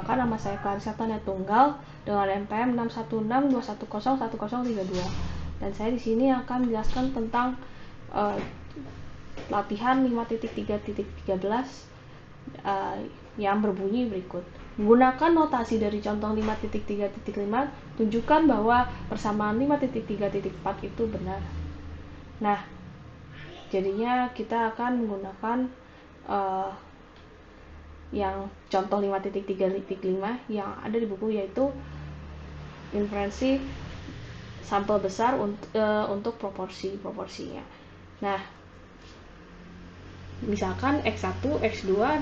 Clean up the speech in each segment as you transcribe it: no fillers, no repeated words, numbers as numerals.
menambahkan nama saya Clarissa Tania Tunggal dengan NPM 61621011032. Dan saya di sini akan menjelaskan tentang latihan 5.3.13 yang berbunyi berikut. Menggunakan notasi dari contoh 5.3.5, tunjukkan bahwa persamaan 5.3.4 itu benar. Nah, jadinya kita akan menggunakan yang contoh 5.3.5 yang ada di buku, yaitu inferensi sampel besar untuk proporsinya. Nah, misalkan X1, X2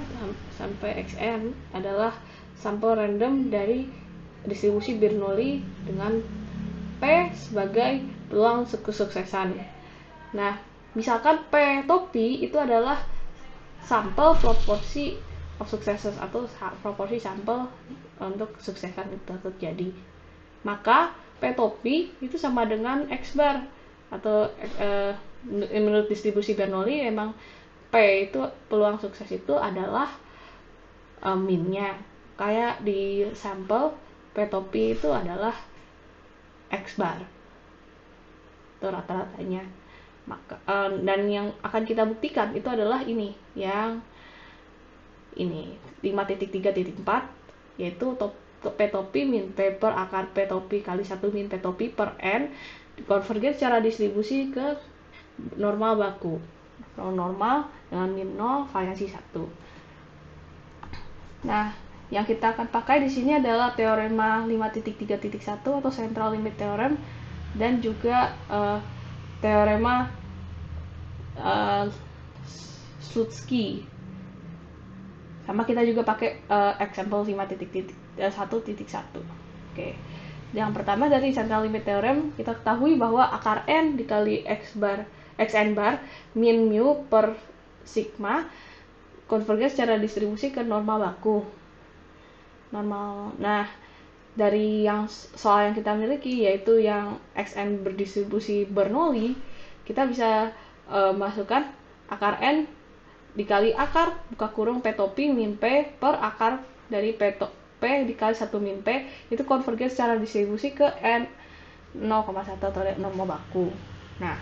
sampai Xn adalah sampel random dari distribusi Bernoulli dengan P sebagai peluang kesuksesan. Nah, misalkan P topi itu adalah sampel proporsi of successes atau proporsi sampel untuk kesuksesan itu terjadi. Maka P topi itu sama dengan X bar, atau menurut distribusi Bernoulli memang P itu peluang sukses itu adalah minnya. Kayak di sampel P topi itu adalah X bar, itu rata-ratanya. Maka dan yang akan kita buktikan itu adalah ini, yang ini 5.3.4, yaitu P topi min P per akar P topi kali 1 min P topi per N dikonvergen secara distribusi ke normal baku. Normal dengan min 0 variasi 1. Nah, yang kita akan pakai di sini adalah teorema 5.3.1 atau central limit theorem, dan juga teorema Slutsky. Sama kita juga pakai example 5.1.1. Oke. Yang pertama dari central limit theorem, kita ketahui bahwa akar n dikali xn bar min mu per sigma konvergen secara distribusi ke normal baku. Nah, dari yang soal yang kita miliki, yaitu yang xn berdistribusi Bernoulli, kita bisa masukkan akar n dikali akar buka kurung P topi min P per akar dari P dikali 1 min P, itu konvergen secara distribusi ke N 0,1 atau normal baku. Nah,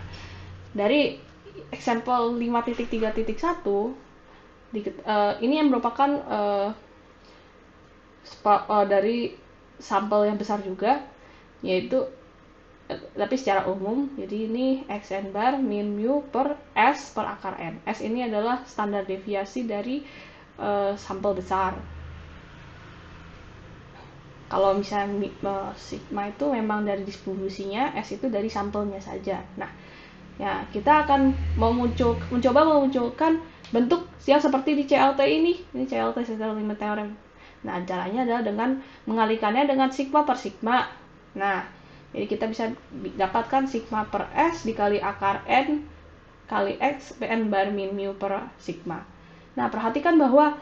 dari example 5.3.1 ini yang merupakan dari sampel yang besar juga, yaitu tapi secara umum. Jadi ini xn bar min mu per S per akar n. S ini adalah standar deviasi dari sampel besar. Kalau misalnya sigma itu memang dari distribusinya, S itu dari sampelnya saja. Nah, ya kita akan mencoba memunculkan bentuk yang seperti di CLT ini CLT central limit theorem. Nah, caranya adalah dengan mengalikannya dengan sigma per sigma. Nah, jadi kita bisa dapatkan sigma per S dikali akar N kali X Pn bar min mu per sigma. Nah, perhatikan bahwa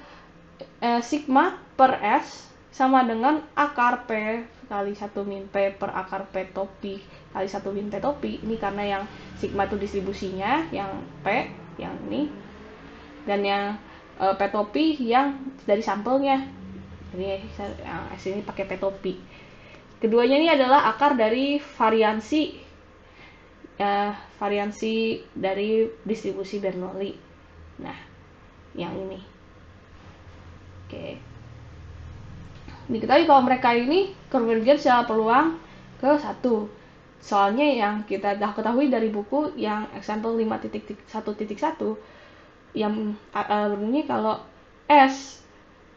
sigma per S sama dengan akar P kali 1 min P per akar P topi kali 1 min P topi. Ini karena yang sigma itu distribusinya, yang P yang ini, dan yang P topi yang dari sampelnya. Jadi yang S ini pakai P topi. Keduanya ini adalah akar dari variansi dari distribusi Bernoulli. Nah, yang ini. Oke. Diketahui kalau mereka ini konvergen secara peluang ke 1. Soalnya yang kita dah ketahui dari buku yang example 5.1.1 yang berbunyi kalau S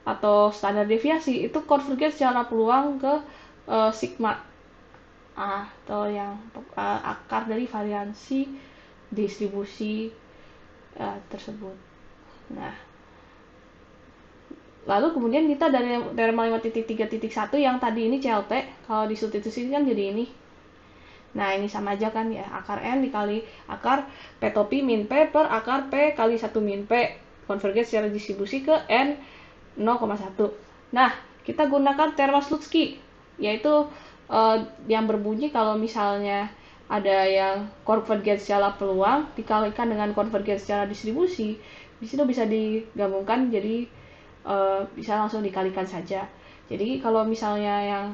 atau standar deviasi itu konvergen secara peluang ke sigma atau yang akar dari variansi distribusi tersebut. Nah, lalu kemudian kita dari teorema 5.3.1 yang tadi ini CLT, kalau disubstitusi kan jadi ini. Nah, ini sama aja kan ya, akar N dikali akar P topi min P per akar P kali 1 min P konvergen secara distribusi ke N 0,1. Nah, kita gunakan teorema Slutsky, yaitu yang berbunyi kalau misalnya ada yang konvergen secara peluang dikalikan dengan konvergen secara distribusi, di situ bisa digabungkan jadi bisa langsung dikalikan saja. Jadi kalau misalnya yang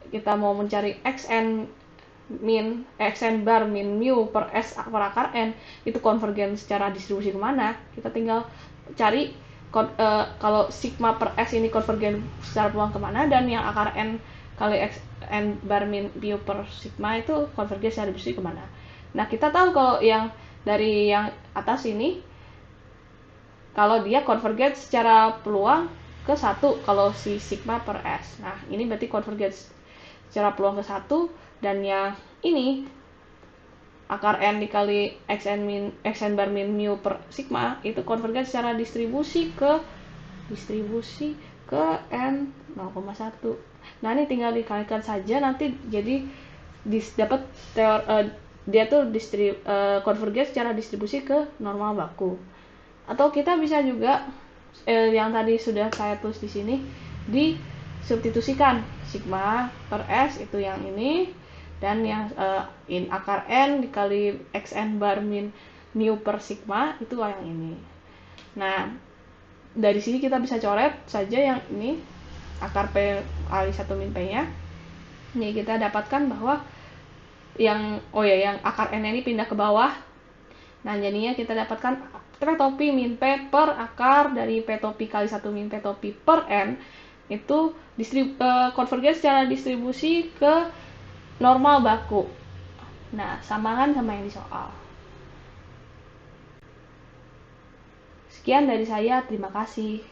kita mau mencari xn bar min mu per s per akar n itu konvergen secara distribusi kemana, kita tinggal cari kalau sigma per s ini konvergen secara peluang kemana, dan yang akar n kali xn bar min mu per sigma itu konvergen secara distribusi kemana. Nah, kita tahu kalau yang dari yang atas ini kalau dia konvergen secara peluang ke 1 kalau si sigma per s. Nah, ini berarti konvergen secara peluang ke 1, dan yang ini akar n dikali xn bar min mu per sigma itu konvergen secara distribusi ke n 0,1. Nah, ini tinggal dikalikan saja, nanti jadi dapat dia tuh konvergen secara distribusi ke normal baku. Atau kita bisa juga yang tadi sudah saya tulis di sini disubstitusikan, sigma per s itu yang ini, dan yang in akar n dikali xn bar min mu per sigma itu yang ini. Nah, dari sini kita bisa coret saja yang ini akar p kali 1 min p nya. Ini kita dapatkan bahwa yang akar n ini pindah ke bawah. Nah, jadinya kita dapatkan P topi min P per akar dari P topi kali 1 min P topi per N itu konvergen secara distribusi ke normal baku. Nah, samakan sama yang di soal. Sekian dari saya, terima kasih.